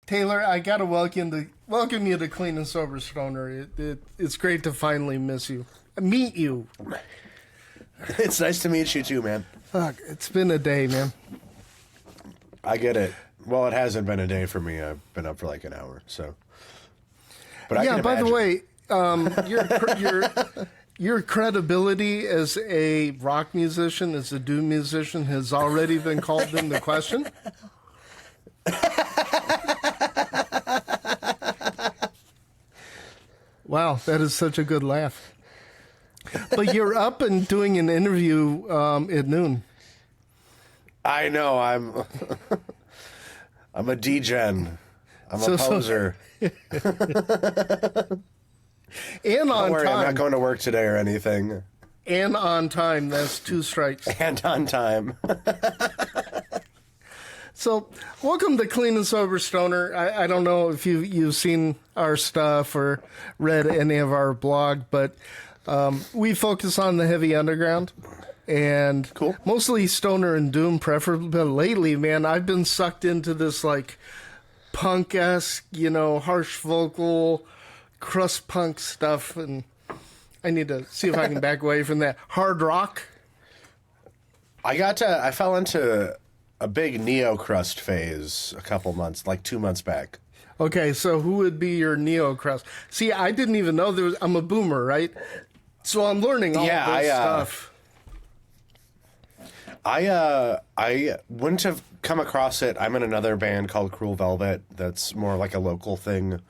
Taylor, I gotta welcome you to Clean and Sober Stoner. It's great to finally meet you. It's nice to meet you too, man. Fuck, it's been a day, man. I get it. Well, it hasn't been a day for me. I've been up for like an hour, so. But yeah, by the way, your credibility as a rock musician, as a doom musician, has already been called into question. Wow, that is such a good laugh. But you're up and doing an interview at noon. I know. I'm a degen. I'm a poser. And Don't on worry, time. I'm not going to work today or anything. And on time. That's 2 strikes. And on time. So, welcome to Clean and Sober Stoner. I don't know if you've seen our stuff or read any of our blog, but we focus on the heavy underground. And cool. Mostly stoner and doom, preferably. But lately, man, I've been sucked into this like punk-esque, harsh vocal, crust punk stuff, and I need to see if I can back away from that. Hard rock. I fell into a big neo-crust phase a couple months, like 2 months back. Okay, so who would be your neo-crust? See, I didn't even know I'm a boomer, right? So I'm learning all this stuff. I wouldn't have come across it. I'm in another band called Cruel Velvet that's more like a local thing.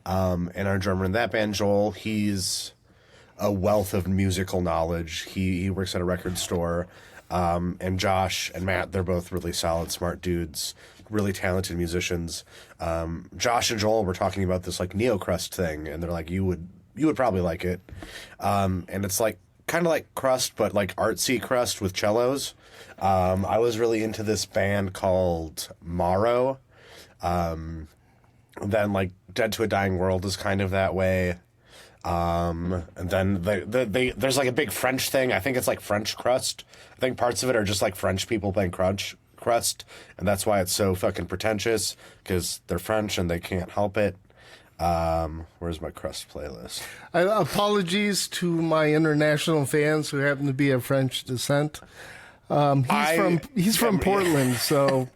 And our drummer in that band, Joel, he's a wealth of musical knowledge. He works at a record store. And Josh and Matt, they're both really solid, smart dudes, really talented musicians. Josh and Joel were talking about this like neo-crust thing, and they're like, you would probably like it. And it's like kind of like crust, but like artsy crust with cellos. I was really into this band called Morrow. Then like Dead to a Dying World is kind of that way. And then there's like a big French thing. I think it's like French crust. I think parts of it are just like French people playing crust, and that's why it's so fucking pretentious, because they're French and they can't help it. Where's my crust playlist? Apologies to my international fans who happen to be of French descent. He's from Portland, so.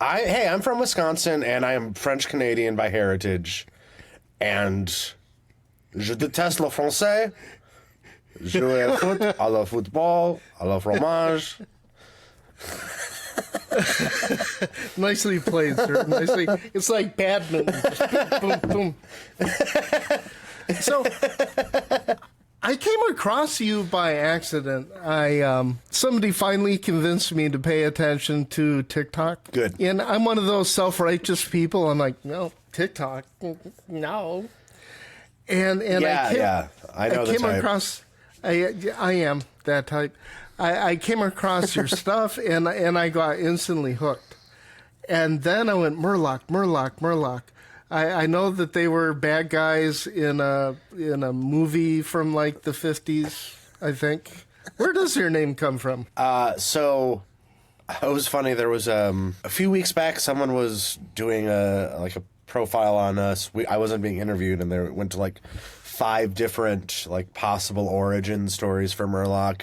I'm from Wisconsin, and I am French Canadian by heritage, and je déteste le français. Jouer au foot, à la football, à la fromage. Nicely played, sir. Nicely. It's like badminton. Just boom, boom, boom. So, I came across you by accident. Somebody finally convinced me to pay attention to TikTok. Good. And I'm one of those self-righteous people. I'm like, no, TikTok, no. And I know the type. I am that type. I came across your stuff, and I got instantly hooked. And then I went, Merlock. I know that they were bad guys in a movie from like the 50s, I think. Where does your name come from? So it was funny. There was a few weeks back, someone was doing a profile on us. I wasn't being interviewed, and they went to like 5 different like possible origin stories for Merlock.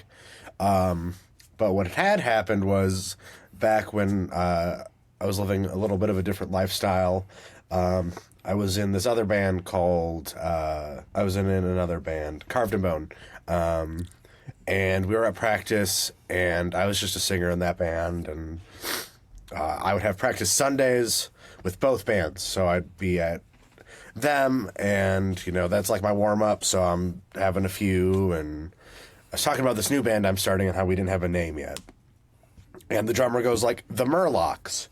But what had happened was back when I was living a little bit of a different lifestyle. I was in this other band called another band, Carved and Bone. And we were at practice, and I was just a singer in that band, and I would have practice Sundays with both bands. So I'd be at them, and that's like my warm-up, so I'm having a few, and I was talking about this new band I'm starting and how we didn't have a name yet. And the drummer goes like, the Merlocks.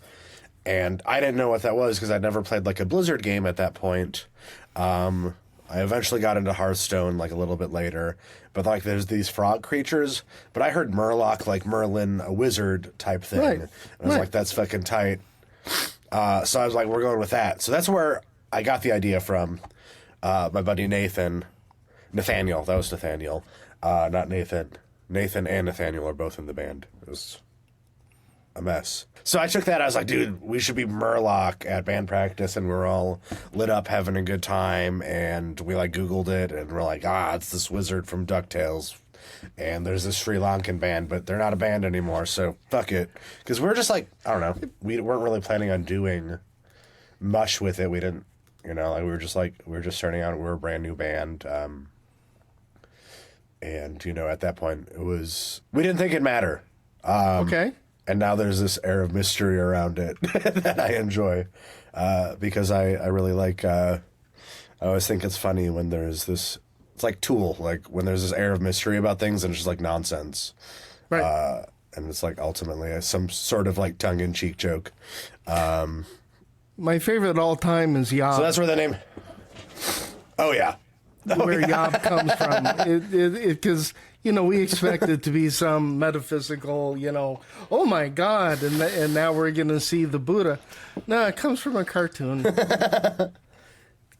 And I didn't know what that was because I'd never played like a Blizzard game at that point. I eventually got into Hearthstone like a little bit later. But like there's these frog creatures. But I heard Merlock, like Merlin, a wizard type thing. Right. And I was like, that's fucking tight. So I was like, we're going with that. So that's where I got the idea from. My buddy Nathaniel. That was Nathaniel. Not Nathan. Nathan and Nathaniel are both in the band. It was a mess. So I took that. I was like, dude, we should be Merlock at band practice, and we're all lit up having a good time. And we like Googled it, and we're like, it's this wizard from DuckTales, and there's this Sri Lankan band, but they're not a band anymore. So fuck it, because we're just like, I don't know, we weren't really planning on doing much with it. We didn't, like we were just starting out. We were a brand new band, and at that point we didn't think it'd matter. Okay. And now there's this air of mystery around it that I enjoy, because I really like. I always think it's funny when there's this. It's like Tool, like when there's this air of mystery about things and it's just like nonsense, Right? And it's like ultimately some sort of like tongue-in-cheek joke. My favorite all time is Yob. So that's where the name. Oh yeah. Where Yob comes from, because we expect it to be some metaphysical, oh my God, and now we're gonna see the Buddha. No, it comes from a cartoon.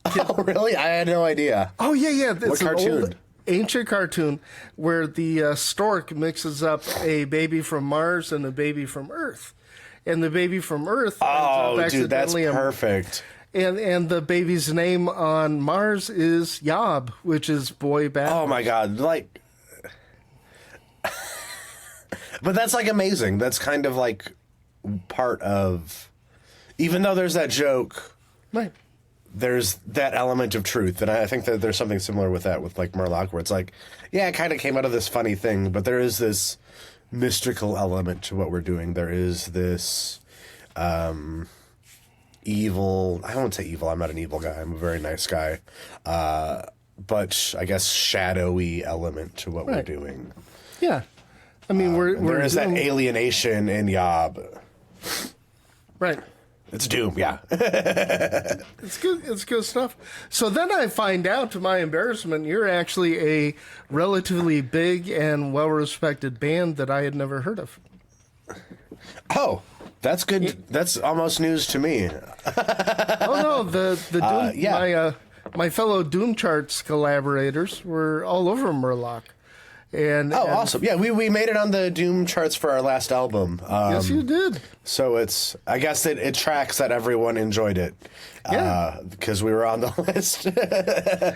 Oh really? I had no idea. Oh yeah. It's What cartoon? An old, ancient cartoon where the stork mixes up a baby from Mars and a baby from Earth, and the baby from Earth. Oh, dude, that's perfect. And the baby's name on Mars is Yob, which is boy backwards. Oh my God, like. But that's like amazing. That's kind of like part of, even though there's that joke, Right. there's that element of truth. And I think that there's something similar with that with like Merlock, where it's like, yeah, it kind of came out of this funny thing, but there is this mystical element to what we're doing. There is this evil, I won't say evil, I'm not an evil guy, I'm a very nice guy, but I guess shadowy element to what we're doing. Yeah. I mean, we're there is that alienation in Yob. Right. It's Doom, yeah. It's good. It's good stuff. So then I find out, to my embarrassment, you're actually a relatively big and well-respected band that I had never heard of. Oh, that's good. That's almost news to me. Oh no, the Doom, yeah. my fellow Doom Charts collaborators were all over Merlock. And Awesome. Yeah, we made it on the Doom charts for our last album. Yes, you did. So I guess it tracks that everyone enjoyed it. Yeah. Because we were on the list.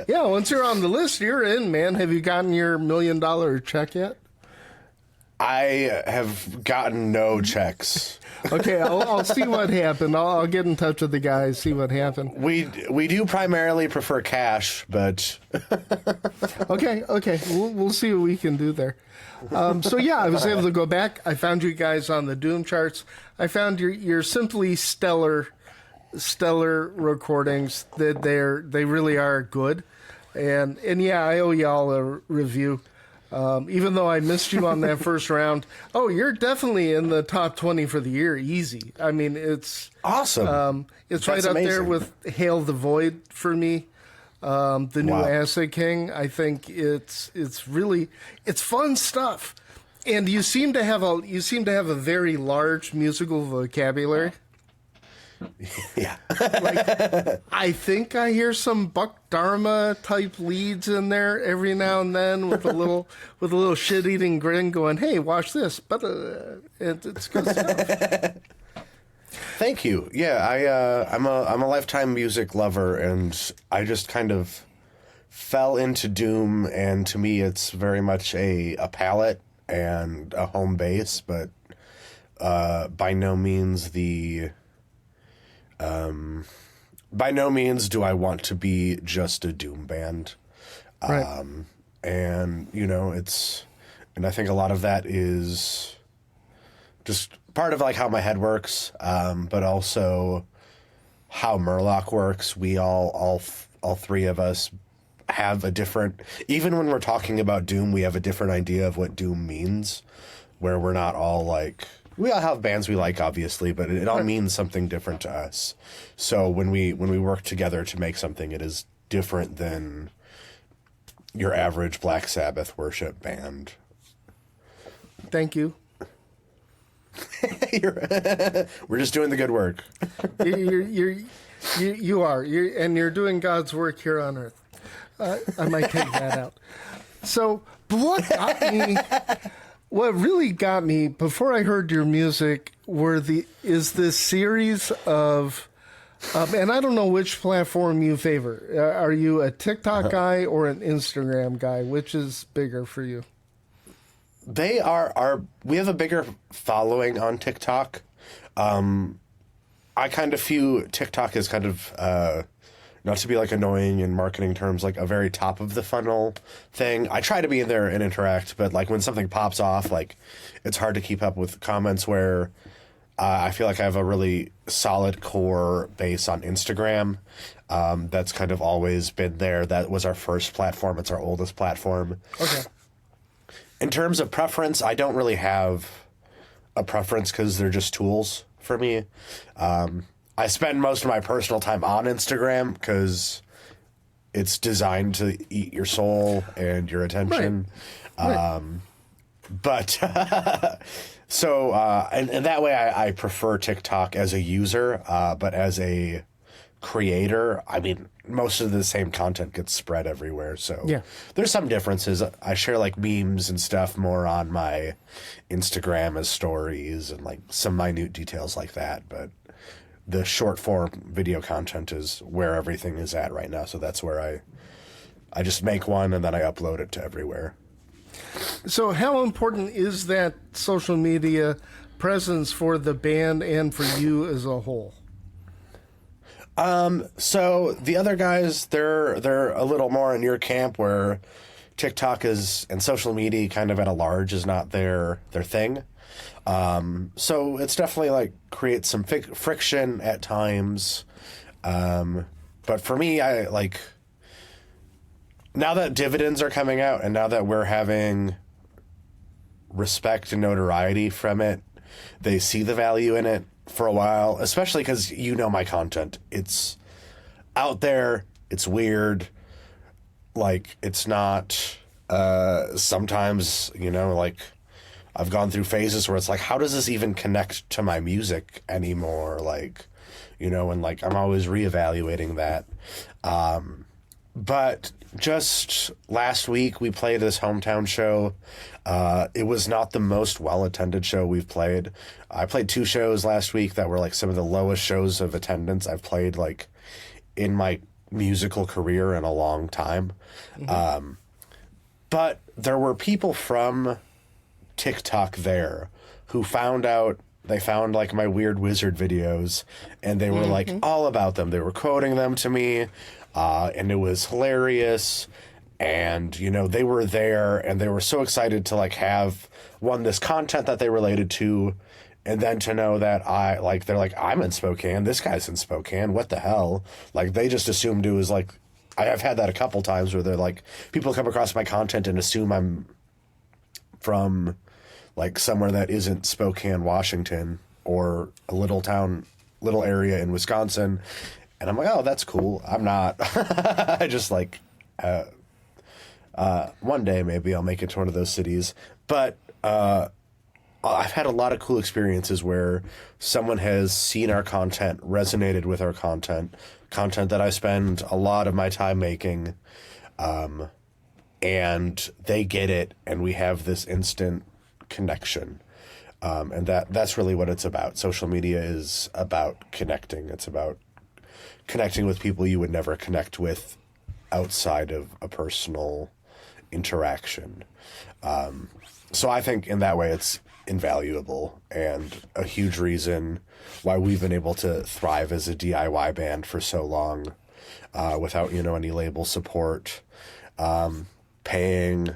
Yeah, once you're on the list, you're in, man. Have you gotten your $1 million check yet? I have gotten no checks. Okay, I'll see what happened. I'll get in touch with the guys, see what happened. We do primarily prefer cash, but Okay. We'll see what we can do there. So yeah, I was able to go back. I found you guys on the Doom charts. I found your simply stellar recordings. That they really are good, and yeah, I owe y'all a review. Even though I missed you on that first round, you're definitely in the top 20 for the year, easy. I mean, it's awesome. It's That's right up amazing. there with Hail the Void for me. The new Wow. Acid King. I think it's fun stuff, and you seem to have a very large musical vocabulary. Yeah. I think I hear some Buck Dharma type leads in there every now and then with a little shit eating grin, going, "Hey, watch this!" But it's good stuff. Thank you. Yeah, I'm a lifetime music lover, and I just kind of fell into Doom, and to me, it's very much a palette and a home base, but by no means do I want to be just a Doom band. Right. And I think a lot of that is just part of like how my head works, but also how Merlock works. We all three of us have a different, even when we're talking about Doom, we have a different idea of what Doom means, where we're not all like, we all have bands we like, obviously, but it all means something different to us. So when we work together to make something, it is different than your average Black Sabbath worship band. Thank you. We're just doing the good work. You are, and you're doing God's work here on earth. I might take that out. So, but what really got me before I heard your music is this series of, and I don't know which platform you favor. Are you a TikTok guy or an Instagram guy? Which is bigger for you? They we have a bigger following on TikTok. I kind of view TikTok as kind of, not to be like annoying in marketing terms, like a very top of the funnel thing. I try to be in there and interact, but like when something pops off, like it's hard to keep up with comments where I feel like I have a really solid core base on Instagram. That's kind of always been there. That was our first platform. It's our oldest platform. Okay. In terms of preference, I don't really have a preference because they're just tools for me. I spend most of my personal time on Instagram because it's designed to eat your soul and your attention. Right. But so, and that way I prefer TikTok as a user, but as a creator, I mean, most of the same content gets spread everywhere. So Yeah. there's some differences. I share like memes and stuff more on my Instagram as stories and like some minute details like that. But the short form video content is where everything is at right now. So that's where I just make one and then I upload it to everywhere. So how important is that social media presence for the band and for you as a whole? So the other guys, they're a little more in your camp where TikTok is and social media kind of at a large is not their thing. So it's definitely like creates some friction at times. But for me, I like now that dividends are coming out and now that we're having respect and notoriety from it, they see the value in it for a while, especially because you know my content. It's out there. It's weird. Like, it's not, sometimes, you know, like, I've gone through phases where it's like, how does this even connect to my music anymore? Like, you know, and like, I'm always reevaluating that. But just last week, we played this hometown show. It was not the most well-attended show we've played. I played 2 shows last week that were like some of the lowest shows of attendance I've played like in my musical career in a long time. Mm-hmm. But there were people from TikTok there who found like my weird wizard videos and they were like all about them. They were quoting them to me. And it was hilarious. And, you know, they were there and they were so excited to like have this content that they related to. And then to know that they're like, I'm in Spokane. This guy's in Spokane. What the hell? Like, they just assumed it was like, I have had that a couple times where they're like, people come across my content and assume I'm from like somewhere that isn't Spokane, Washington, or a little area in Wisconsin. And I'm like, oh, that's cool. I'm not. I just like, one day maybe I'll make it to one of those cities. But I've had a lot of cool experiences where someone has seen our content, resonated with our content that I spend a lot of my time making, and they get it, and we have this instant connection. And that's really what it's about. Social media is about connecting. It's about connecting with people you would never connect with outside of a personal interaction. So I think in that way it's invaluable and a huge reason why we've been able to thrive as a DIY band for so long, without, you know, any label support, paying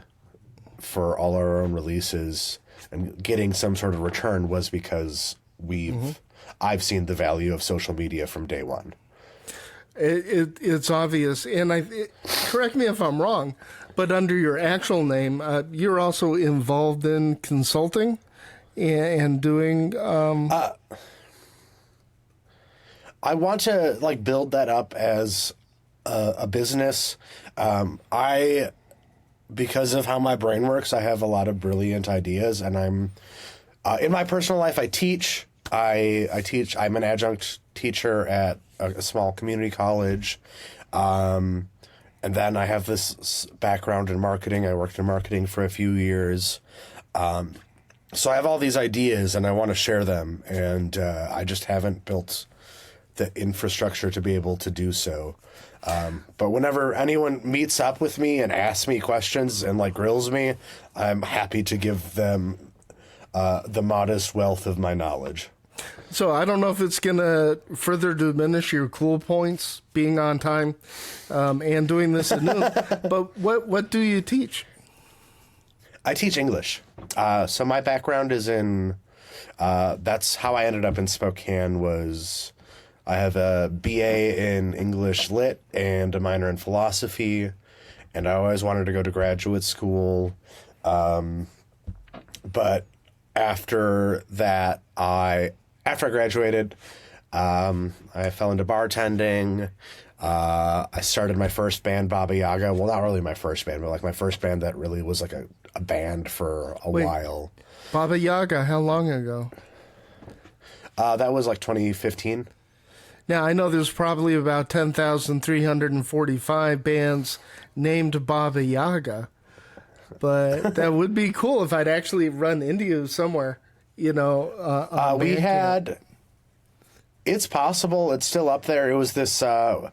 for all our own releases and getting some sort of return was because I've seen the value of social media from day one. It's obvious, and correct me if I'm wrong, but under your actual name, you're also involved in consulting and doing. I want to like build that up as a business. Because of how my brain works, I have a lot of brilliant ideas, and I'm in my personal life. I teach. I teach. I'm an adjunct teacher at a small community college. And then I have this background in marketing. I worked in marketing for a few years. So I have all these ideas and I want to share them, and I just haven't built the infrastructure to be able to do so. But whenever anyone meets up with me and asks me questions and like grills me, I'm happy to give them the modest wealth of my knowledge. So I don't know if it's going to further diminish your cool points being on time and doing this at noon, but what do you teach? I teach English. So my background is in, that's how I ended up in Spokane. Was I have a BA in English Lit and a minor in philosophy, and I always wanted to go to graduate school. But after that, after I graduated, I fell into bartending. I started my first band, Baba Yaga. Well, not really my first band, but like my first band that really was like a band for a while. Baba Yaga, how long ago? That was like 2015. Now, I know there's probably about 10,345 bands named Baba Yaga, but that would be cool if I'd actually run into you somewhere, you know. We had... It's possible. It's still up there. It was this... the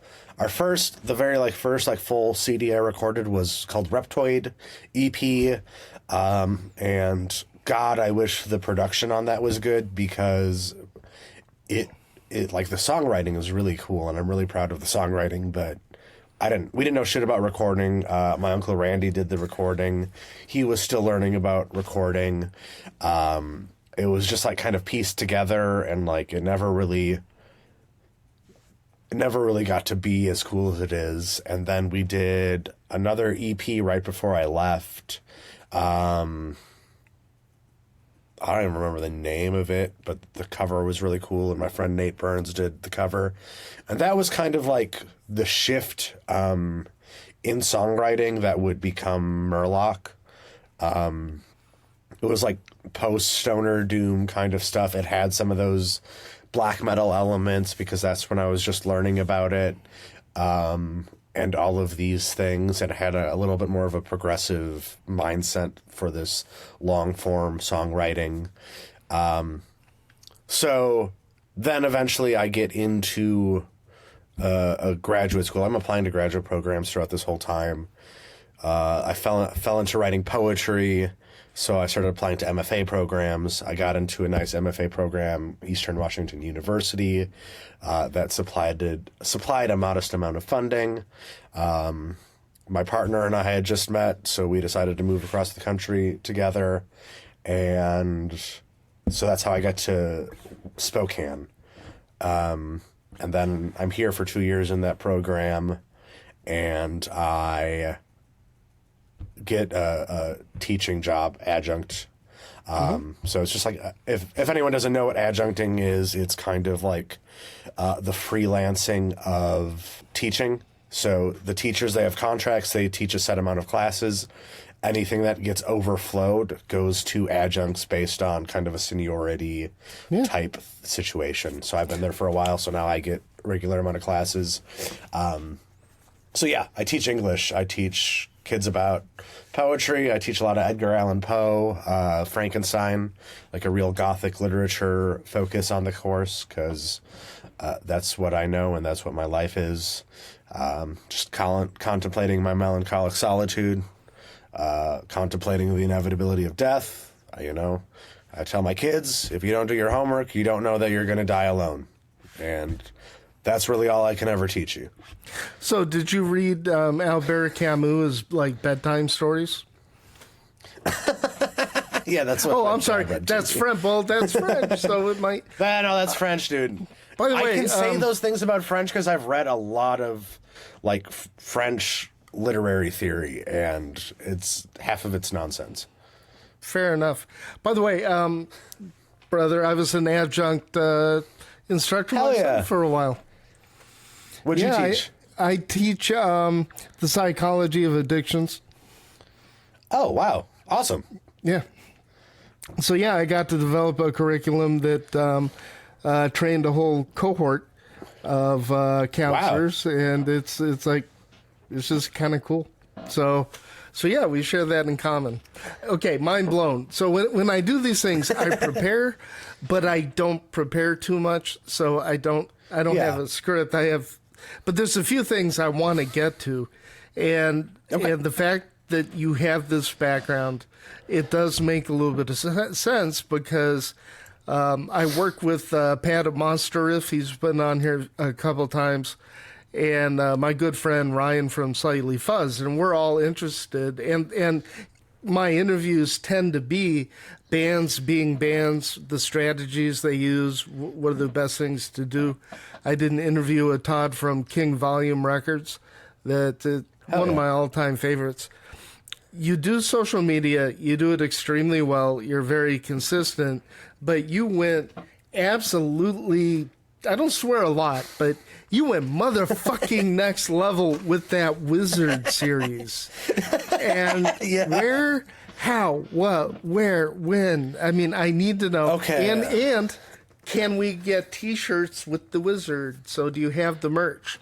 very first full CD I recorded was called Reptoid EP. And God, I wish the production on that was good, because it like the songwriting is really cool, and I'm really proud of the songwriting, but we didn't know shit about recording. My uncle Randy did the recording. He was still learning about recording. It was just like kind of pieced together, and like it never really got to be as cool as it is. And then we did another EP right before I left. I don't even remember the name of it, but the cover was really cool, and my friend Nate Burns did the cover. And that was kind of like the shift in songwriting that would become Merlock. It was like post-stoner doom kind of stuff. It had some of those black metal elements, because that's when I was just learning about it, and all of these things. And it had a little bit more of a progressive mindset for this long-form songwriting. So then eventually I get into a graduate school. I'm applying to graduate programs throughout this whole time. I fell into writing poetry, so I started applying to MFA programs. I got into a nice MFA program, Eastern Washington University, that supplied a modest amount of funding. My partner and I had just met, so we decided to move across the country together. And so that's how I got to Spokane. And then I'm here for 2 years in that program, and I get a teaching job, adjunct. So it's just like, if anyone doesn't know what adjuncting is, it's kind of like the freelancing of teaching. So the teachers, they have contracts, they teach a set amount of classes. Anything that gets overflowed goes to adjuncts based on kind of a seniority type situation. So I've been there for a while, so now I get a regular amount of classes. So yeah, I teach English. I teach kids about poetry. I teach a lot of Edgar Allan Poe, Frankenstein, like a real Gothic literature focus on the course, because that's what I know and that's what my life is. Just contemplating my melancholic solitude, contemplating the inevitability of death. I tell my kids, if you don't do your homework, you don't know that you're going to die alone. And that's really all I can ever teach you. So did you read Albert Camus' like bedtime stories? Yeah, that's what. Oh, I'm sorry. That's French. Well, that's French, so it might. No, that's French, dude. By the way, I can say those things about French because I've read a lot of like French literary theory, and half of it's nonsense. Fair enough. By the way, brother, I was an adjunct instructor myself for a while. What'd you teach? I teach the psychology of addictions. Oh, wow. Awesome. Yeah. So, yeah, I got to develop a curriculum that trained a whole cohort of counselors, and it's just kind of cool. So So yeah, we share that in common. Okay, mind blown. So when I do these things, I prepare, but I don't prepare too much. So I don't have a script. But there's a few things I want to get to, and the fact that you have this background, it does make a little bit of sense because I work with Pat at Monster Riff. He's been on here a couple times. And my good friend Ryan from Slightly Fuzz, and we're all interested. And my interviews tend to be bands being bands, the strategies they use, what are the best things to do. I did an interview with Todd from King Volume Records, one of my all-time favorites. You do social media, you do it extremely well, you're very consistent, but you went absolutely, I don't swear a lot, but you went motherfucking next level with that Wizard series. And where, how, what, where, when? I mean, I need to know. Okay. And can we get T-shirts with the Wizard? So do you have the merch?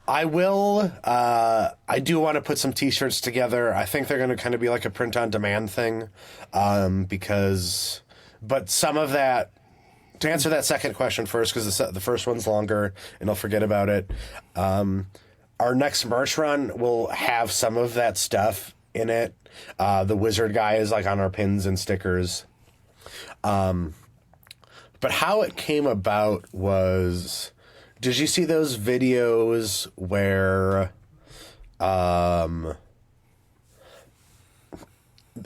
I will. I do want to put some T-shirts together. I think they're going to kind of be like a print-on-demand thing, but some of that. To answer that second question first, because the first one's longer, and I'll forget about it. Our next merch run will have some of that stuff in it. The Wizard guy is like on our pins and stickers. But how it came about was, did you see those videos where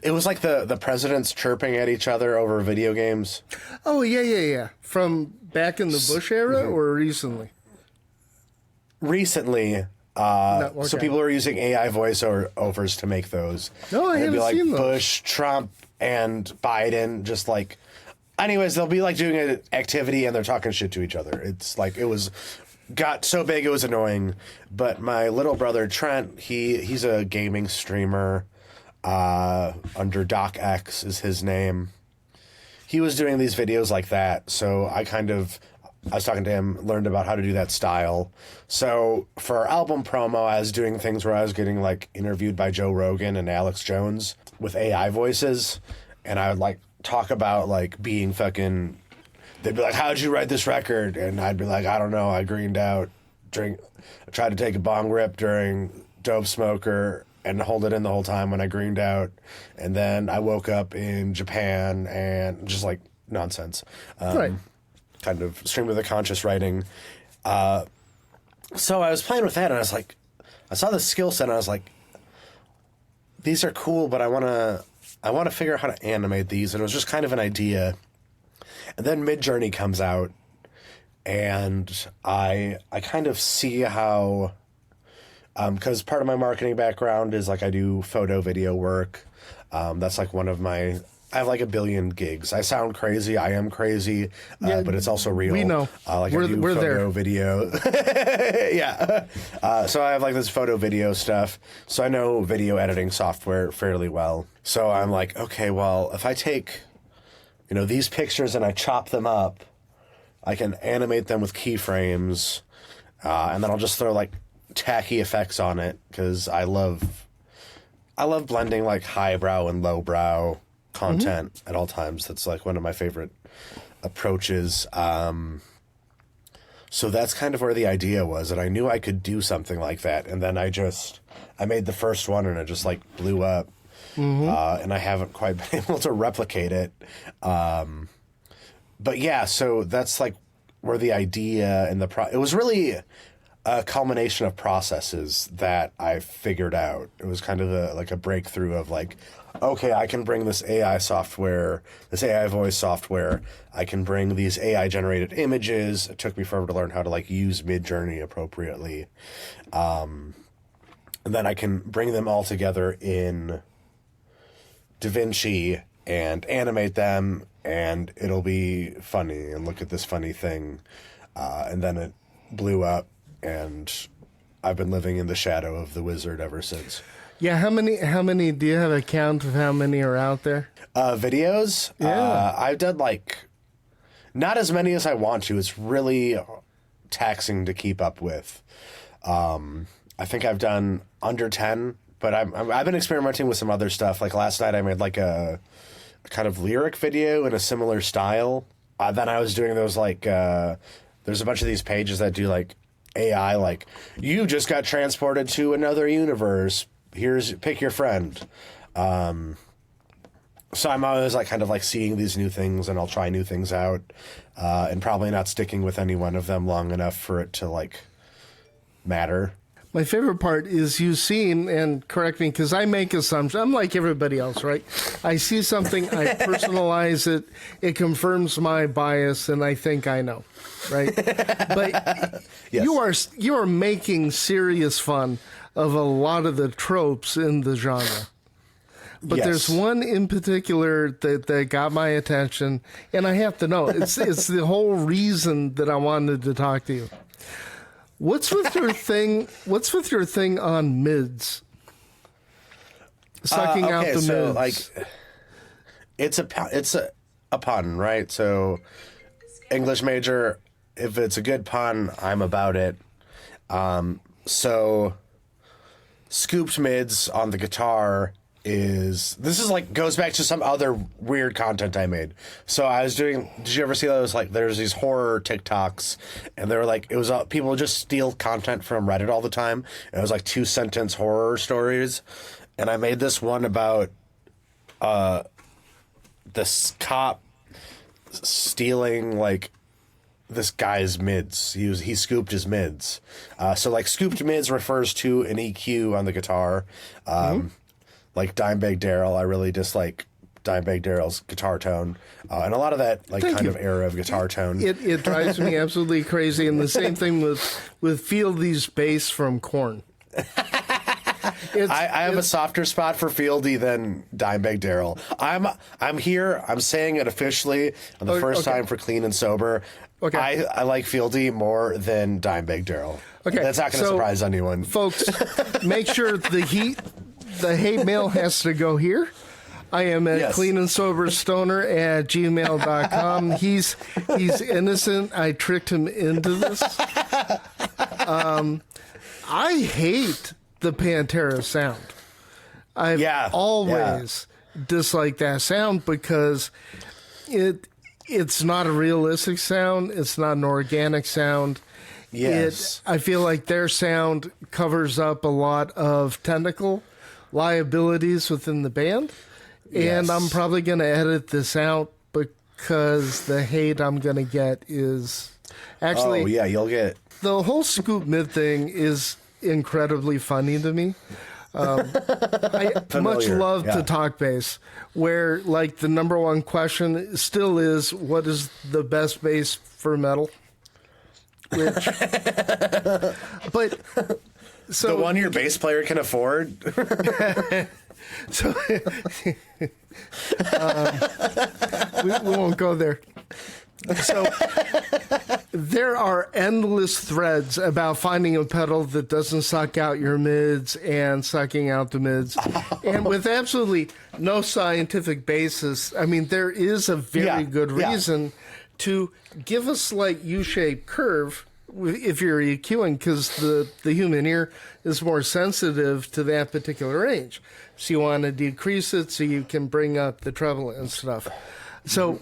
it was like the presidents chirping at each other over video games? Oh, yeah. From back in the Bush era or recently? Recently. Okay. So people are using AI voiceovers to make those. No, I haven't seen those. Bush, Trump, and Biden, just like... Anyways, they'll be like doing an activity and they're talking shit to each other. It's like, got so big it was annoying. But my little brother, Trent, he's a gaming streamer. Under Doc X is his name. He was doing these videos like that, so I was talking to him, learned about how to do that style. So for our album promo, I was doing things where I was getting like interviewed by Joe Rogan and Alex Jones with AI voices, and I would like talk about like being fucking. They'd be like, "How'd you write this record?" And I'd be like, "I don't know. I greened out, I tried to take a bong rip during Dope Smoker." And hold it in the whole time when I greened out. And then I woke up in Japan and just like nonsense. Right. Kind of stream of the conscious writing. So I was playing with that and I was like, I saw the skill set and I was like, these are cool, but I want to figure out how to animate these. And it was just kind of an idea. And then Midjourney comes out and I kind of see how... because part of my marketing background is like I do photo video work. That's like one of my... I have like a billion gigs. I sound crazy. I am crazy, but it's also real. We know. Like we're I do photo there. Video. Yeah. So I have like this photo video stuff. So I know video editing software fairly well. So I'm like, okay, well, if I take, these pictures and I chop them up, I can animate them with keyframes, and then I'll just throw like tacky effects on it because I love blending like highbrow and lowbrow content at all times. That's like one of my favorite approaches. So that's kind of where the idea was, and I knew I could do something like that. And then I made the first one and it just like blew up. And I haven't quite been able to replicate it. But yeah, so that's like where the idea and it was really a culmination of processes that I figured out. It was kind of a breakthrough of like, okay, I can bring this AI software, this AI voice software. I can bring these AI generated images. It took me forever to learn how to like use Midjourney appropriately. And then I can bring them all together in DaVinci and animate them, and it'll be funny. And look at this funny thing. And then it blew up. And I've been living in the shadow of the Wizard ever since. Yeah, how many do you have a count of how many are out there? Videos? Yeah. I've done like not as many as I want to. It's really taxing to keep up with. I think I've done under 10 But I've been experimenting with some other stuff. Like last night, I made like a kind of lyric video in a similar style. Then I was doing those like there's a bunch of these pages that do like AI, like you just got transported to another universe. Pick your friend. So I'm always like kind of like seeing these new things, and I'll try new things out, and probably not sticking with any one of them long enough for it to like matter. My favorite part is you seeing, and correct me because I make assumptions. I'm like everybody else, right? I see something, I personalize it, it confirms my bias, and I think I know, right? But Yes. you are making serious fun of a lot of the tropes in the genre. But Yes. there's one in particular that got my attention, and I have to know. It's the whole reason that I wanted to talk to you. What's with your thing? What's with your thing on mids? Sucking out the so mids. like it's a pun, right? So English major, if it's a good pun, I'm about it. So scooped mids on the guitar goes back to some other weird content I made. So I was doing, did you ever see those, like, there's these horror TikToks, and they were like, it was people just steal content from Reddit all the time, and it was like 2-sentence horror stories, and I made this one about this cop stealing like this guy's mids. He scooped his mids. So like scooped mids refers to an EQ on the guitar. Like Dimebag Darrell, I really dislike Dimebag Darrell's guitar tone, and a lot of that like kind of era of guitar tone. It drives me absolutely crazy, and the same thing with Fieldy's bass from Korn. I have a softer spot for Fieldy than Dimebag Darrell. I'm here. I'm saying it officially on the first time for Clean and Sober. Okay. I like Fieldy more than Dimebag Darrell. Okay, That's not going to surprise anyone. Folks, make sure the hate mail has to go here. I am at cleanandsoberstoner@gmail.com. He's innocent. I tricked him into this. I hate the Pantera sound. I've always disliked that sound because it's not a realistic sound. It's not an organic sound. Yes. I feel like their sound covers up a lot of technical liabilities within the band. And I'm probably going to edit this out because the hate I'm going to get is actually... Oh, yeah, you'll get... The whole scoop mid thing is incredibly funny to me. I much love to talk bass, where like the number one question still is, what is the best bass for metal? Which, but so the one your bass player can afford. So we won't go there. So there are endless threads about finding a pedal that doesn't suck out your mids and sucking out the mids, and with absolutely no scientific basis. I mean, there is a very good reason to give a slight U-shaped curve if you're EQing, because the human ear is more sensitive to that particular range. So you want to decrease it so you can bring up the treble and stuff. So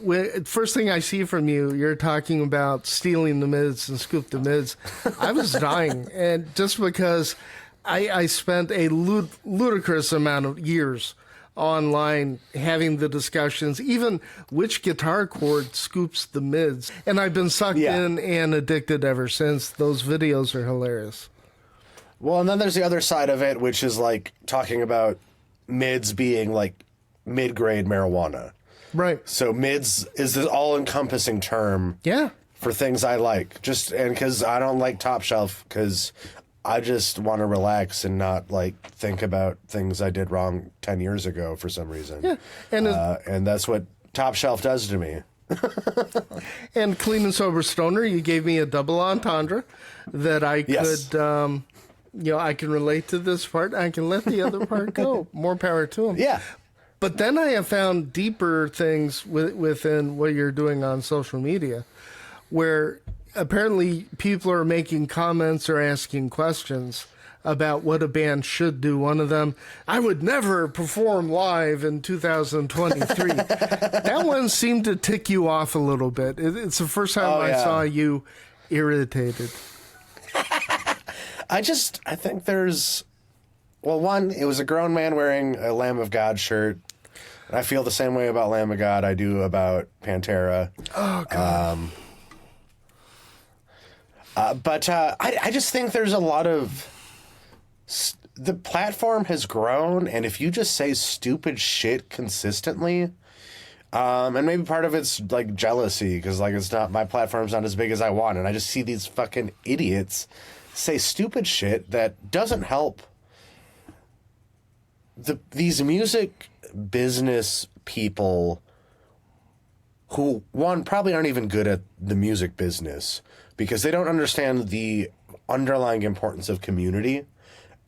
first thing I see from you, you're talking about stealing the mids and scoop the mids. I was dying, and just because I spent a ludicrous amount of years online having the discussions, even which guitar chord scoops the mids. And I've been sucked in and addicted ever since. Those videos are hilarious. Well, and then there's the other side of it, which is like talking about mids being like mid-grade marijuana. Right. So mids is this all-encompassing term for things I like. And because I don't like top shelf, because I just want to relax and not like think about things I did wrong 10 years ago for some reason. Yeah. And that's what top shelf does to me. And Clean and Sober Stoner, you gave me a double entendre that I could, I can relate to this part. I can let the other part go. More power to him. Yeah. But then I have found deeper things within what you're doing on social media, where apparently people are making comments or asking questions about what a band should do. One of them, I would never perform live in 2023. That one seemed to tick you off a little bit. It's the first time I saw you irritated. I think there's, well, one, it was a grown man wearing a Lamb of God shirt. And I feel the same way about Lamb of God I do about Pantera. Oh, God. But I just think there's a lot of... The platform has grown, and if you just say stupid shit consistently... and maybe part of it's, like, jealousy, because, like, it's not... My platform's not as big as I want, and I just see these fucking idiots say stupid shit that doesn't help these music business people who, one, probably aren't even good at the music business because they don't understand the underlying importance of community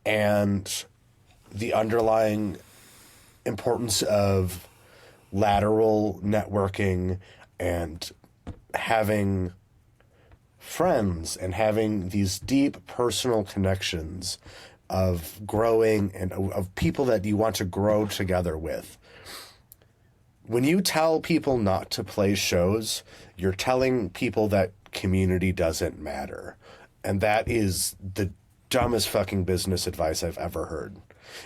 and the underlying importance of lateral networking and having friends and having these deep personal connections of growing and of people that you want to grow together with. When you tell people not to play shows, you're telling people that community doesn't matter. And that is the dumbest fucking business advice I've ever heard.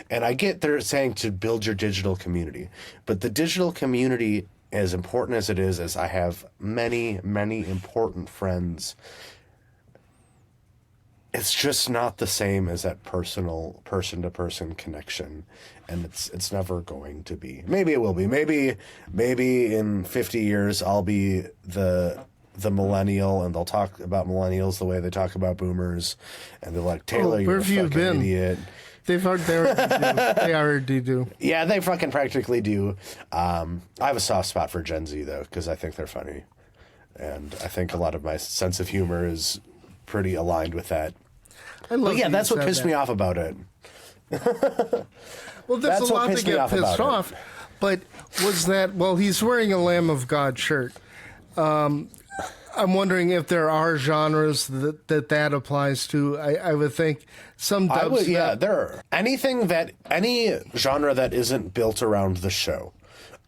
And I get they're saying to build your digital community, but the digital community, as important as it is, as I have many, many important friends, it's just not the same as that personal person-to-person connection, and it's never going to be. Maybe it will be. Maybe in 50 years I'll be the millennial, and they'll talk about millennials the way they talk about boomers, and they're like, Taylor, you're a fucking idiot. They already do. Yeah, they fucking practically do. I have a soft spot for Gen Z, though, because I think they're funny, and I think a lot of my sense of humor is pretty aligned with that. That's what pissed me off about it. Well, there's a lot to get pissed off. But was that, well, he's wearing a Lamb of God shirt. I'm wondering if there are genres that applies to. I would think some dubstep. There are. Any genre that isn't built around the show.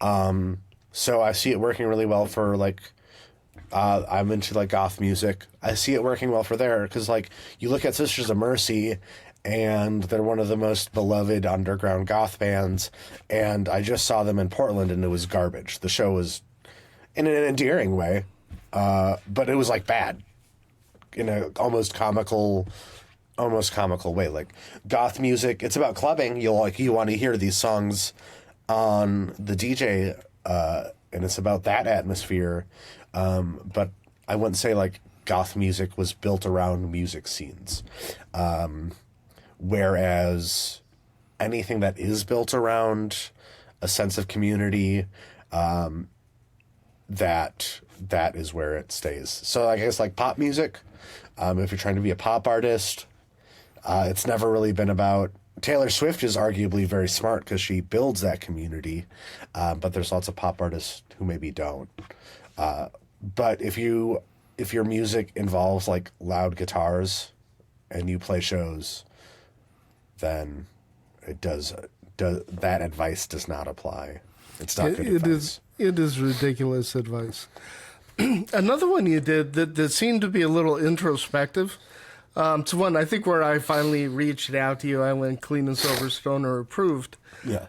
So I see it working really well for, like, I'm into, like, goth music. I see it working well for there because, like, you look at Sisters of Mercy, and they're one of the most beloved underground goth bands, and I just saw them in Portland, and it was garbage. The show was, in an endearing way, but it was, like, bad in a almost comical way. Like, goth music, it's about clubbing. You want to hear these songs on the DJ, and it's about that atmosphere. But I wouldn't say, like, goth music was built around music scenes. Whereas anything that is built around a sense of community, that is where it stays. So I guess, like, pop music, if you're trying to be a pop artist, it's never really been about... Taylor Swift is arguably very smart because she builds that community, but there's lots of pop artists who maybe don't. But if your music involves, like, loud guitars and you play shows, then that advice does not apply. It's not good advice. It is ridiculous advice. Another one you did that seemed to be a little introspective. It's one, I think, where I finally reached out to you. I went clean and sober, stoner approved. Yeah.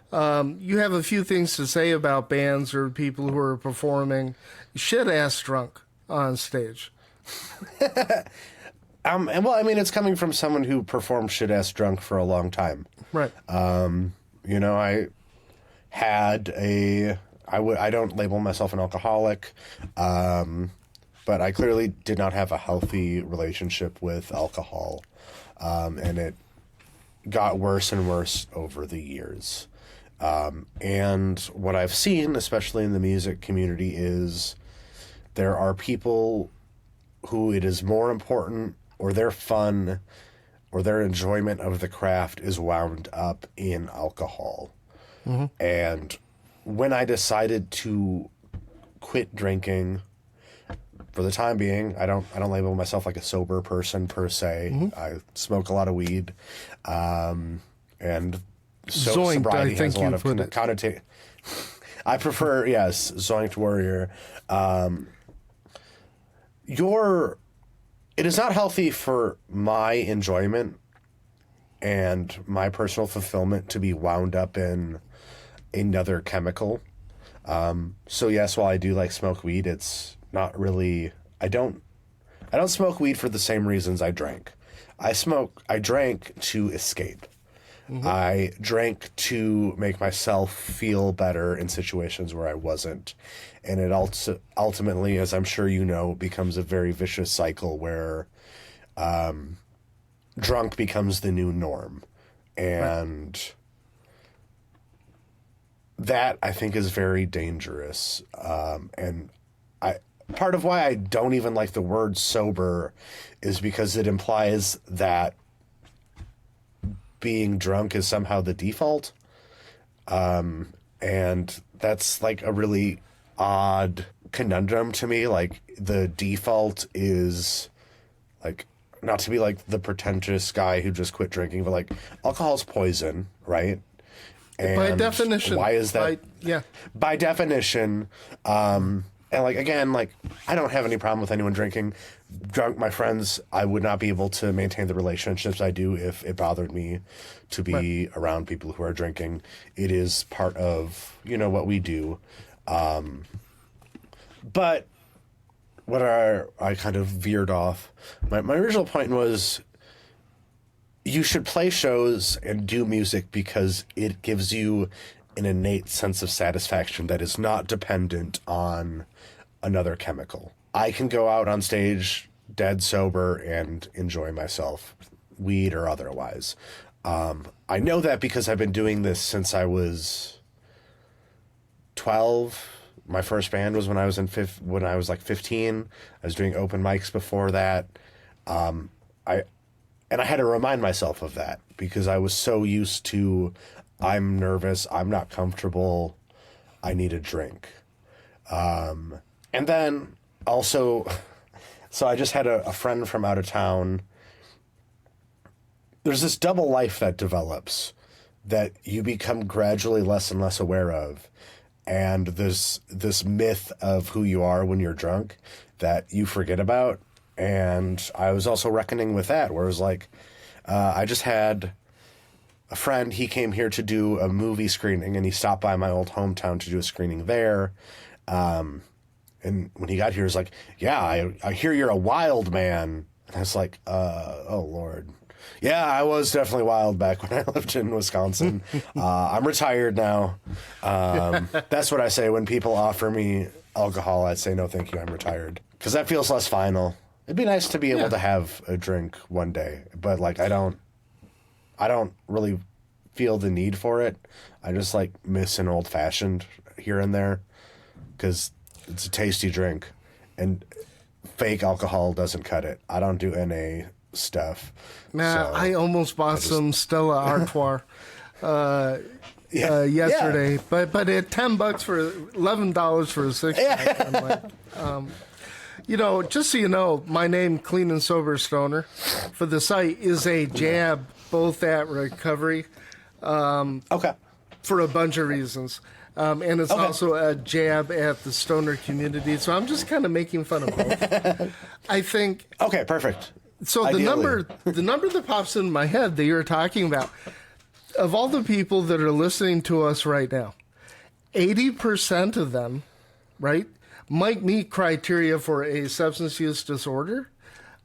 You have a few things to say about bands or people who are performing shit-ass drunk on stage. And well, I mean, it's coming from someone who performed shit-ass drunk for a long time. Right. I don't label myself an alcoholic, but I clearly did not have a healthy relationship with alcohol, and it got worse and worse over the years. And what I've seen, especially in the music community, is there are people who it is more important, or their fun or their enjoyment of the craft is wound up in alcohol. Mm-hmm. And when I decided to quit drinking, for the time being, I don't label myself like a sober person per se. I smoke a lot of weed, and Zoinked, sobriety I think has a lot you of put it. connotation. I prefer, yes, Zoinked Warrior. It is not healthy for my enjoyment and my personal fulfillment to be wound up in another chemical. So yes, while I do like smoke weed, it's not really, I don't smoke weed for the same reasons I drank. I drank to escape. I drank to make myself feel better in situations where I wasn't. And it also ultimately, as I'm sure you know, becomes a very vicious cycle where drunk becomes the new norm. And that, I think, is very dangerous. And part of why I don't even like the word sober is because it implies that being drunk is somehow the default. And that's like a really odd conundrum to me. Like, the default is like, not to be like the pretentious guy who just quit drinking, but like, alcohol's poison, right? And By definition. why is that? Yeah. By definition, and like, again, like, I don't have any problem with anyone drinking. Drunk, my friends, I would not be able to maintain the relationships I do if it bothered me to be around people who are drinking. It is part of, what we do. But I kind of veered off. My original point was, you should play shows and do music because it gives you an innate sense of satisfaction that is not dependent on another chemical. I can go out on stage dead sober and enjoy myself, weed or otherwise. I know that because I've been doing this since I was 12. My first band was when I was like 15. I was doing open mics before that. And I had to remind myself of that because I was so used to, I'm nervous, I'm not comfortable, I need a drink. And then also, so I just had a friend from out of town. There's this double life that develops that you become gradually less and less aware of. And there's this myth of who you are when you're drunk that you forget about. And I was also reckoning with that, where it was like, I just had a friend, he came here to do a movie screening, and he stopped by my old hometown to do a screening there. And when he got here, he was like, yeah, I hear you're a wild man. And I was like, oh, Lord. Yeah, I was definitely wild back when I lived in Wisconsin. I'm retired now. That's what I say when people offer me alcohol. I say, no, thank you, I'm retired. Because that feels less final. It'd be nice to be able to have a drink one day. But, like, I don't really feel the need for it. I just, like, miss an old-fashioned here and there. Because it's a tasty drink, and fake alcohol doesn't cut it. I don't do NA stuff. Nah, I almost bought some Stella Artois yesterday, but at $10 for $11 for a 6 pack. I'm like, just so you know, my name, Clean and Sober Stoner, for the site is a jab both at recovery. For a bunch of reasons. And it's also a jab at the stoner community. So I'm just kind of making fun of both. I think. Okay, perfect. So Ideally. the number that pops in my head that you're talking about, of all the people that are listening to us right now, 80% of them, right, might meet criteria for a substance use disorder,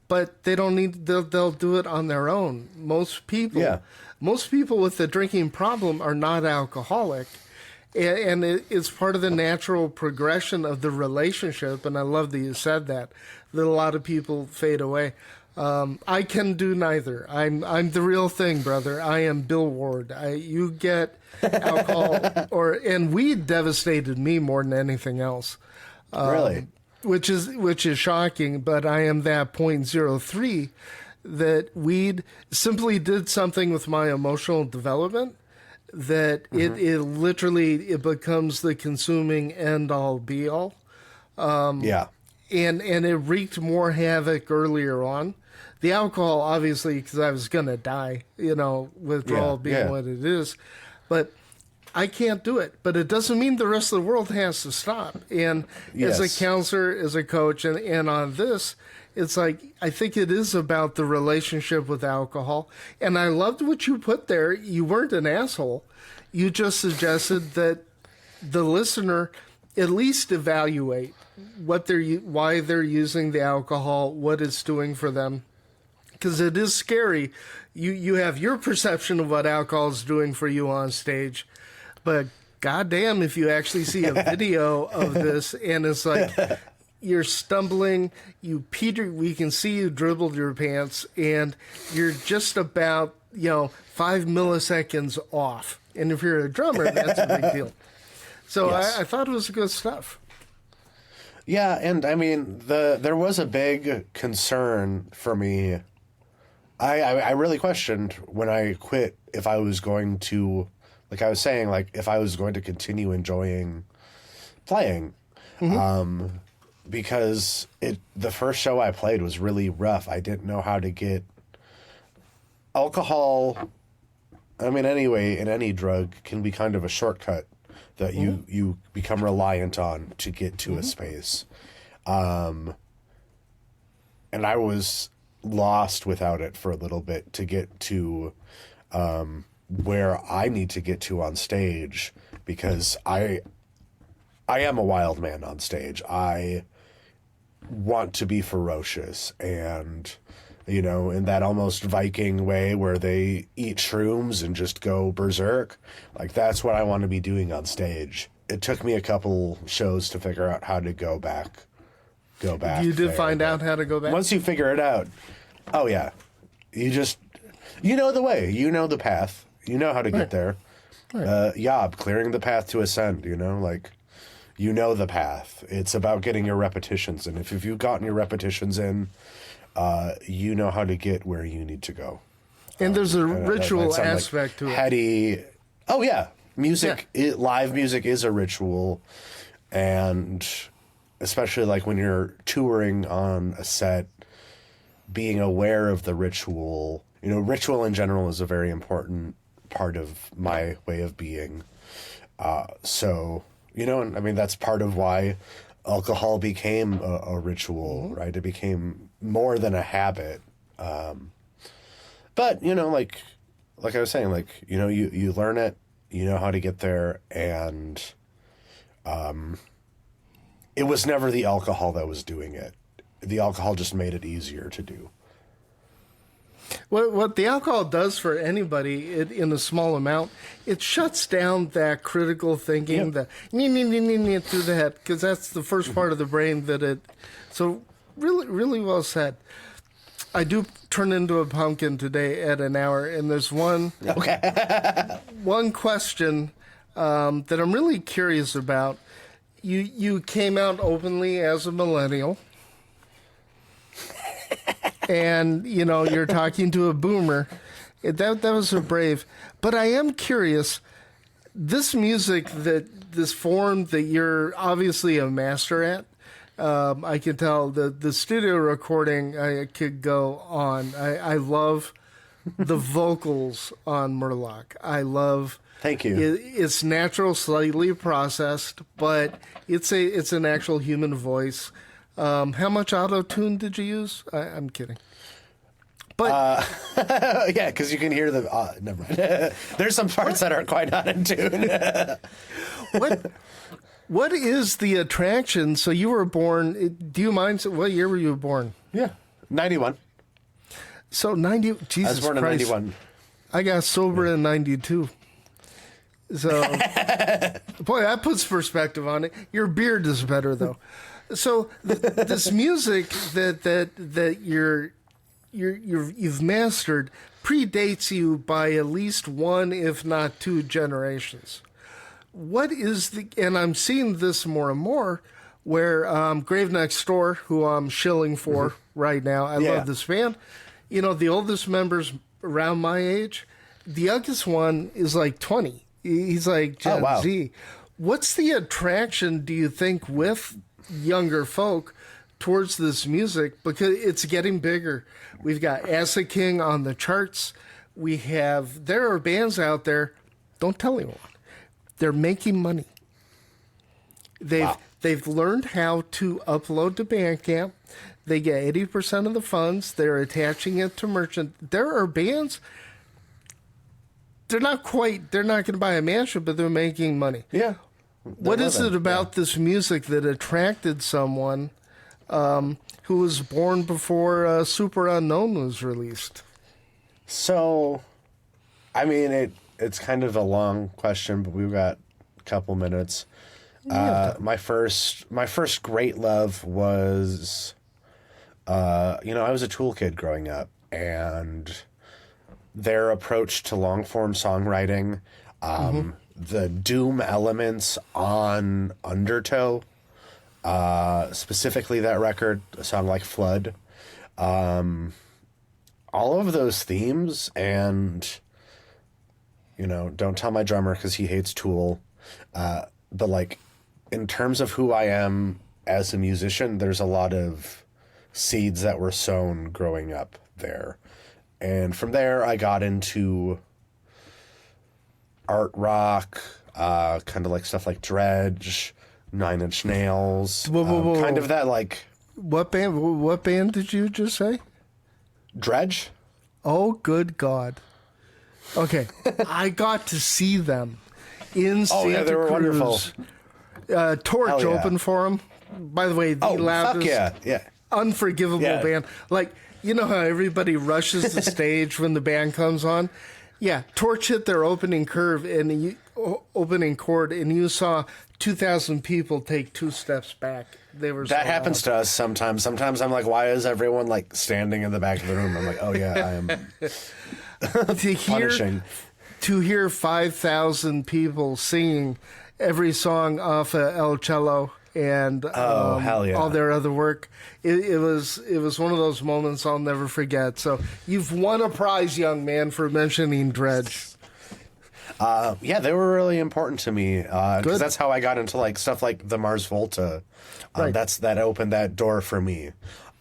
but they don't need. They'll do it on their own. Most people with a drinking problem are not alcoholic. And it's part of the natural progression of the relationship, and I love that you said that a lot of people fade away. I can do neither. I'm the real thing, brother. I am Bill Ward. You get alcohol, and weed devastated me more than anything else. Really? Which is shocking, but I am that 0.03 that weed simply did something with my emotional development. That it literally becomes the consuming end all be all. and it wreaked more havoc earlier on. The alcohol, obviously, because I was going to die, withdrawal being what it is. But I can't do it. But it doesn't mean the rest of the world has to stop. And as a counselor, as a coach, and on this, it's like, I think it is about the relationship with alcohol. And I loved what you put there. You weren't an asshole. You just suggested that the listener at least evaluate why they're using the alcohol, what it's doing for them. Because it is scary. You have your perception of what alcohol is doing for you on stage, but goddamn, if you actually see a video of this and it's like you're stumbling, we can see you dribbled your pants, and you're just about 5 milliseconds off. And if you're a drummer, that's a big deal. So I thought it was good stuff. Yeah, and I mean, there was a big concern for me. I really questioned when I quit if I was going to, like I was saying, like if I was going to continue enjoying playing. Because the first show I played was really rough. I didn't know how to get alcohol. I mean, anyway, in any drug can be kind of a shortcut that you become reliant on to get to a space. And I was lost without it for a little bit to get to where I need to get to on stage, because I am a wild man on stage. I want to be ferocious and, in that almost Viking way where they eat shrooms and just go berserk. Like, that's what I want to be doing on stage. It took me a couple shows to figure out how to go back. You did find out how to go back? Once you figure it out, oh yeah. You just, the way, the path. You know how to get there. Right. Yob, clearing the path to ascend, the path. It's about getting your repetitions in. If you've gotten your repetitions in, you know how to get where you need to go. And there's a ritual aspect to it. Heady. Oh yeah. Music, live music is a ritual. And especially like when you're touring on a set, being aware of the ritual, ritual in general is a very important part of my way of being. So, and I mean, that's part of why alcohol became a ritual, right? It became more than a habit. But, like I was saying, you learn it, you know how to get there, and it was never the alcohol that was doing it. The alcohol just made it easier to do. What the alcohol does for anybody in a small amount, it shuts down that critical thinking, the through the head, because that's the first part of the brain that it. So really, really well said. I do turn into a pumpkin today at an hour, and there's one question that I'm really curious about. You came out openly as a millennial. And, you're talking to a boomer. That was so brave. But I am curious, this music, this form that you're obviously a master at, I can tell the studio recording, I could go on. I love the vocals on Merlock. I love... Thank you. It's natural, slightly processed, but it's an actual human voice. How much auto-tune did you use? I'm kidding. But yeah, because you can hear the... never mind. There's some parts that aren't quite not in tune. What is the attraction? So you were born... Do you mind... What year were you born? Yeah, 91. So 90... Jesus I was born Christ. in 91. I got sober in 92. So, boy, that puts perspective on it. Your beard is better, though. So this music that you've mastered predates you by at least one, if not two generations. What is and I'm seeing this more and more, where Grave Next Door, who I'm shilling for right now, I love this band. The oldest members around my age, the youngest one is like 20. He's like Gen Z. What's the attraction, do you think, with younger folk towards this music because it's getting bigger. We've got Acid King on the charts. There are bands out there, don't tell anyone, they're making money. They've learned how to upload to Bandcamp. They get 80% of the funds. They're attaching it to merchant. There are bands, they're not going to buy a mansion, but they're making money. Yeah. What is it about this music that attracted someone who was born before Super Unknown was released? So, I mean, it's kind of a long question, but we've got a couple minutes. My first great love was, I was a Tool kid growing up, and their approach to long form songwriting, the doom elements on Undertow, specifically that record, a song like Flood, all of those themes, and don't tell my drummer because he hates Tool, but like in terms of who I am as a musician, there's a lot of seeds that were sown growing up there. And from there, I got into art rock, kind of like stuff like Dredge, Nine Inch Nails, kind of that like... What band did you just say? Dredge? Oh, good God. Okay, I got to see them in Santa Cruz. They were wonderful. Torch opened for them. By the way, the loudest, unforgivable band. Like, you know how everybody rushes the stage when the band comes on? Yeah, Torch hit their opening chord, and you saw 2,000 people take 2 steps back. They were that happens to us sometimes. Sometimes I'm like, why is everyone like standing in the back of the room? I'm like, oh yeah, I am punishing. To hear 5,000 people singing every song off of El Cello and hell yeah, all their other work, it was one of those moments I'll never forget. So you've won a prize, young man, for mentioning Dredge. They were really important to me because that's how I got into like stuff like the Mars Volta. Right. That opened that door for me,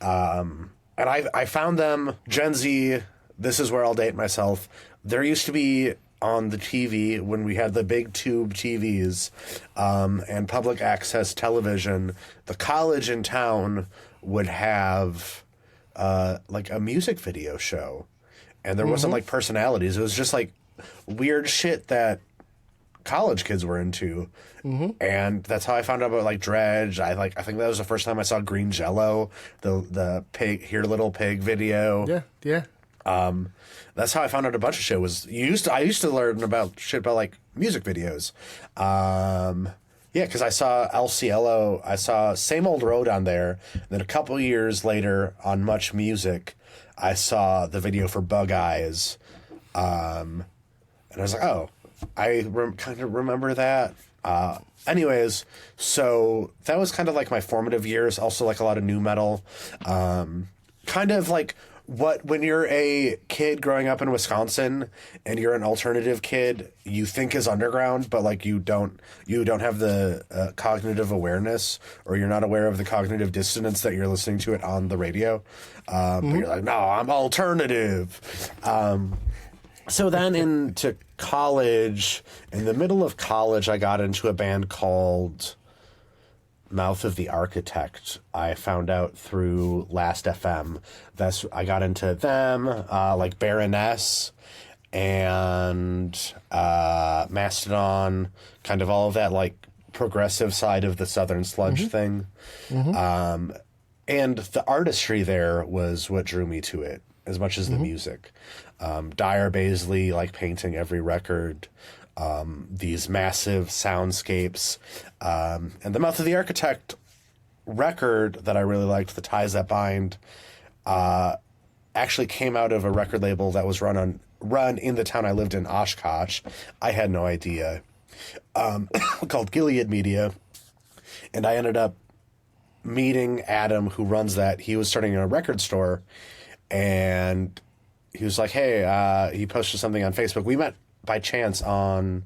and I found them. Gen Z. This is where I'll date myself. There used to be on the TV when we had the big tube TVs and public access television, the college in town would have like a music video show, and there wasn't like personalities. It was just like weird shit that college kids were into, and that's how I found out about like Dredge. I think that was the first time I saw Green Jello, the pig, Here Little Pig video. Yeah. That's how I found out a bunch of shit. I used to learn about shit about like music videos. Because I saw El Cielo, I saw Same Old Road on there. Then a couple years later on Much Music, I saw the video for Bug Eyes. And I was like, oh, I kind of remember that. Anyways, so that was kind of like my formative years. Also like a lot of nu metal. Kind of like when you're a kid growing up in Wisconsin and you're an alternative kid, you think is underground, but like you don't have the cognitive awareness, or you're not aware of the cognitive dissonance that you're listening to it on the radio. But you're like, no, I'm alternative. So then into college, in the middle of college, I got into a band called Mouth of the Architect. I found out through Last FM. I got into them, like Baroness and Mastodon, kind of all of that like progressive side of the Southern sludge thing. And the artistry there was what drew me to it as much as the music. Dyer Baisley like painting every record. These massive soundscapes, and the Mouth of the Architect record that I really liked, The Ties That Bind, actually came out of a record label that was run in the town I lived in, Oshkosh. I had no idea. Called Gilead Media, and I ended up meeting Adam, who runs that. He was starting a record store, and he was like, hey, he posted something on Facebook. We met by chance on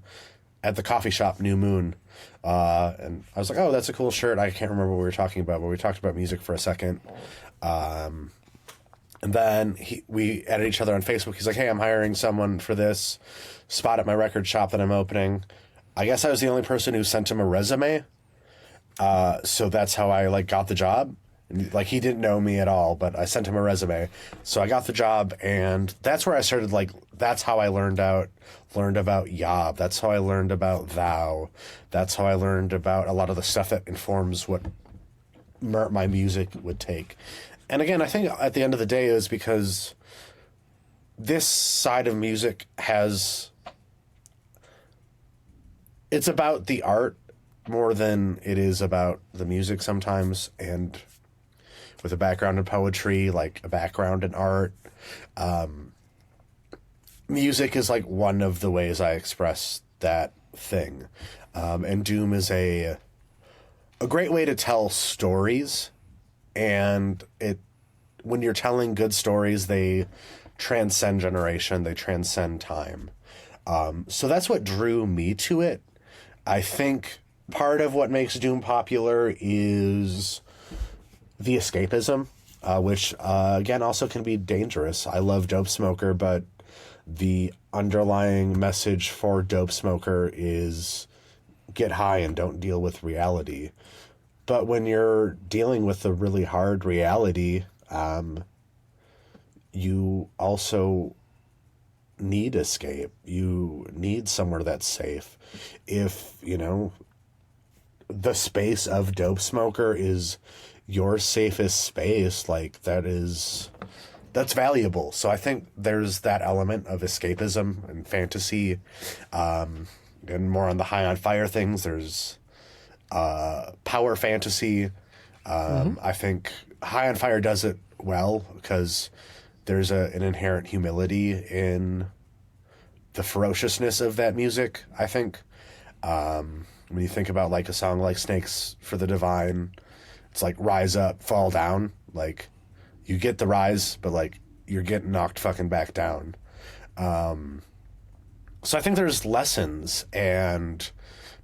at the coffee shop New Moon, and I was like, oh, that's a cool shirt. I can't remember what we were talking about, but we talked about music for a second. And then we added each other on Facebook. He's like, hey, I'm hiring someone for this spot at my record shop that I'm opening. I guess I was the only person who sent him a resume. So that's how I like got the job. Like, he didn't know me at all, but I sent him a resume. So I got the job, and that's where I started, like, that's how I learned about Yob. That's how I learned about Thou. That's how I learned about a lot of the stuff that informs what my music would take. And again, I think at the end of the day, it was because this side of music it's about the art more than it is about the music sometimes. And with a background in poetry, like a background in art, music is like one of the ways I express that thing. And Doom is a great way to tell stories. And when you're telling good stories, they transcend generation, they transcend time. So that's what drew me to it. I think part of what makes Doom popular is the escapism, which, again, also can be dangerous. I love Dope Smoker, but the underlying message for Dope Smoker is get high and don't deal with reality. But when you're dealing with a really hard reality, you also need escape. You need somewhere that's safe. If, the space of Dope Smoker is your safest space, like, that's valuable. So I think there's that element of escapism and fantasy, and more on the High on Fire things. There's power fantasy. I think High on Fire does it well because there's an inherent humility in the ferociousness of that music, I think. When you think about like a song like Snakes for the Divine, it's like rise up, fall down. Like, you get the rise, but like you're getting knocked fucking back down. So I think there's lessons, and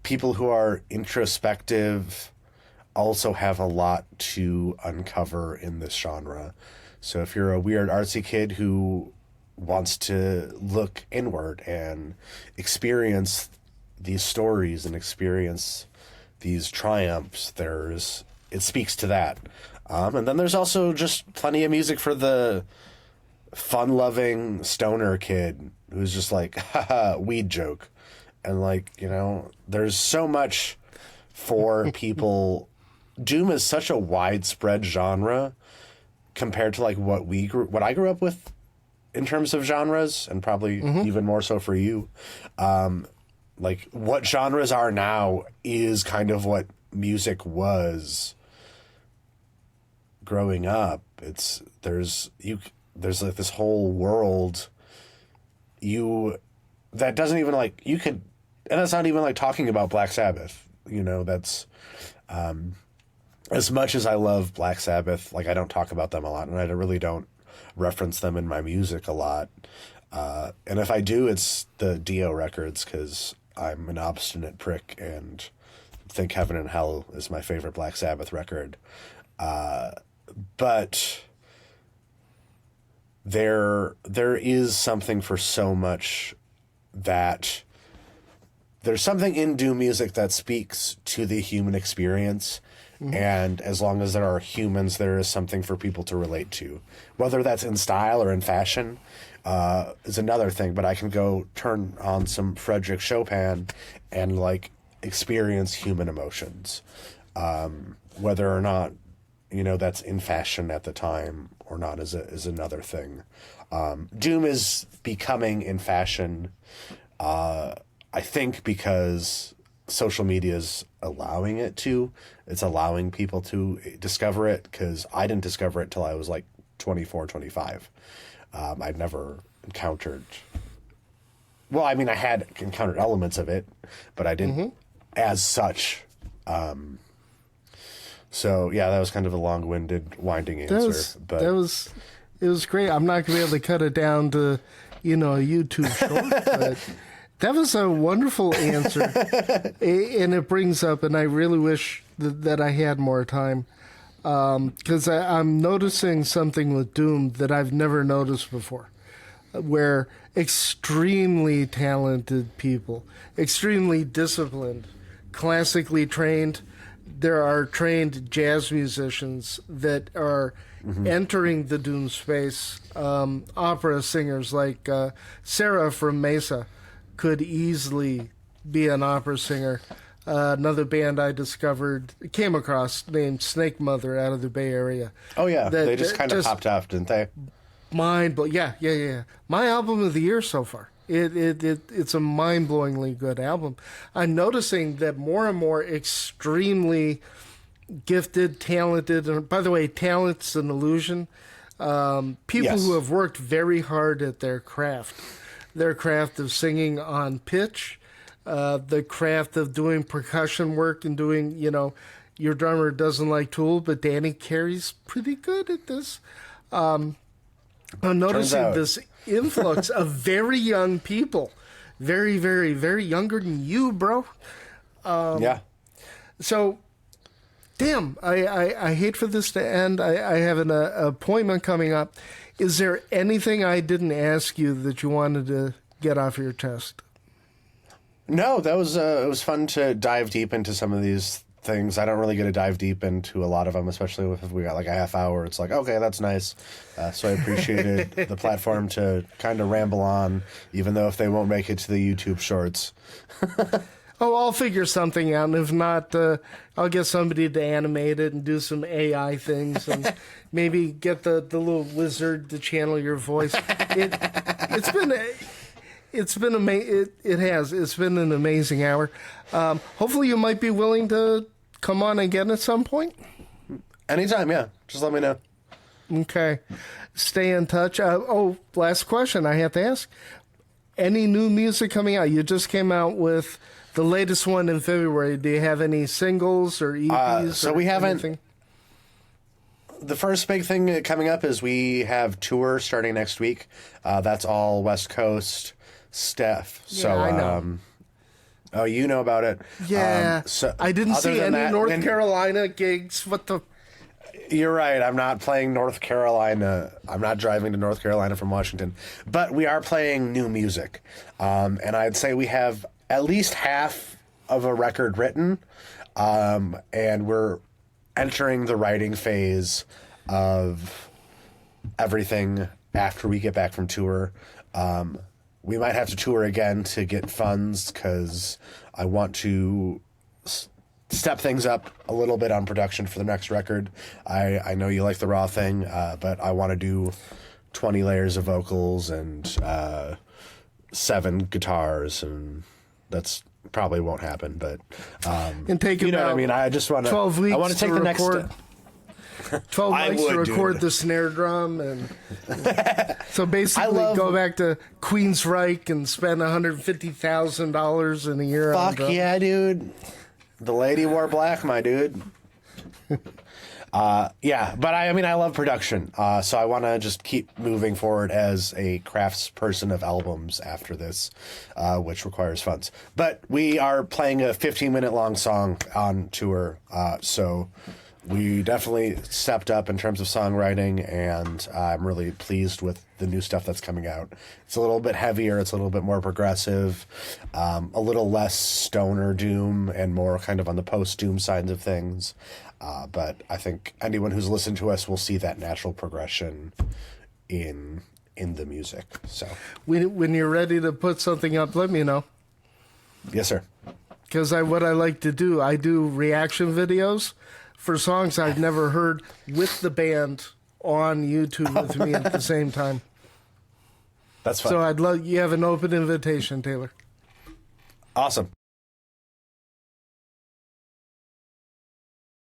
people who are introspective also have a lot to uncover in this genre. So if you're a weird artsy kid who wants to look inward and experience these stories and experience these triumphs, it speaks to that. And then there's also just plenty of music for the fun-loving stoner kid who's just like, haha, weed joke. And like, there's so much for people. Doom is such a widespread genre compared to like what I grew up with in terms of genres, and probably even more so for you. Like, what genres are now is kind of what music was growing up. There's like this whole world that doesn't even like, you could, and that's not even like talking about Black Sabbath. That's as much as I love Black Sabbath, like, I don't talk about them a lot, and I really don't reference them in my music a lot. And if I do, it's the Dio records, because I'm an obstinate prick and think Heaven and Hell is my favorite Black Sabbath record. But there is something for so much that there's something in Doom music that speaks to the human experience. And as long as there are humans, there is something for people to relate to. Whether that's in style or in fashion is another thing, but I can go turn on some Frederick Chopin and like experience human emotions. Whether or not, that's in fashion at the time or not is another thing. Doom is becoming in fashion, I think, because social media is allowing it to. It's allowing people to discover it, because I didn't discover it till I was like 24, 25. I'd never encountered... Well, I mean, I had encountered elements of it, but I didn't as such. So, yeah, that was kind of a long-winded, winding answer. It was great. I'm not going to be able to cut it down to, a YouTube short, but That was a wonderful answer. And it brings up, and I really wish that I had more time, because I'm noticing something with Doom that I've never noticed before, where extremely talented people, extremely disciplined, classically trained, there are trained jazz musicians that are entering the Doom space. Opera singers like Sarah from Mesa could easily be an opera singer. Another band I came across, named Snake Mother out of the Bay Area. Oh, yeah. They just kind of popped off, didn't they? Yeah. My album of the year so far. It's a mind-blowingly good album. I'm noticing that more and more extremely gifted, talented, and by the way, talent's an illusion. People who have worked very hard at their craft of singing on pitch, the craft of doing percussion work and doing, your drummer doesn't like Tool, but Danny Carey's pretty good at this. I'm noticing this influx of very young people, very, very, very younger than you, bro. Yeah. So, damn, I hate for this to end. I have an appointment coming up. Is there anything I didn't ask you that you wanted to get off your chest? No, that was it was fun to dive deep into some of these things. I don't really get to dive deep into a lot of them, especially if we got like a half hour. It's like, okay, that's nice. So I appreciated the platform to kind of ramble on, even though if they won't make it to the YouTube shorts. Oh, I'll figure something out, and if not, I'll get somebody to animate it and do some AI things, and maybe get the little wizard to channel your voice. It's been an amazing hour. Hopefully, you might be willing to come on again at some point. Anytime, yeah. Just let me know. Okay. Stay in touch. Last question I have to ask. Any new music coming out? You just came out with the latest one in February. Do you have any singles or EPs? So we haven't. Anything? The first big thing coming up is we have tour starting next week. That's all West Coast stuff. So, I know. Oh, you know about it. Yeah. So I didn't see any North Carolina gigs. What the... You're right. I'm not playing North Carolina. I'm not driving to North Carolina from Washington. But we are playing new music. And I'd say we have at least half of a record written. And we're entering the writing phase of everything after we get back from tour. We might have to tour again to get funds because I want to step things up a little bit on production for the next record. I know you like the raw thing, but I want to do 20 layers of vocals and 7 guitars, and that's probably won't happen. But and take you know what I mean. I just want to 12 weeks. I want to take the next step. 12 weeks to record the snare drum, and so basically go back to Queensryche and spend $150,000 in a year. Fuck yeah, dude! The lady wore black, my dude. Yeah, but I mean, I love production, so I want to just keep moving forward as a craftsperson of albums after this, which requires funds. But we are playing a 15-minute long song on tour, so we definitely stepped up in terms of songwriting, and I'm really pleased with the new stuff that's coming out. It's a little bit heavier, it's a little bit more progressive, a little less stoner doom, and more kind of on the post-doom side of things. But I think anyone who's listened to us will see that natural progression in the music. So when you're ready to put something up, let me know. Yes, sir. Because what I like to do, I do reaction videos for songs I've never heard with the band on YouTube with me at the same time. That's fun. So you have an open invitation, Taylor. Awesome.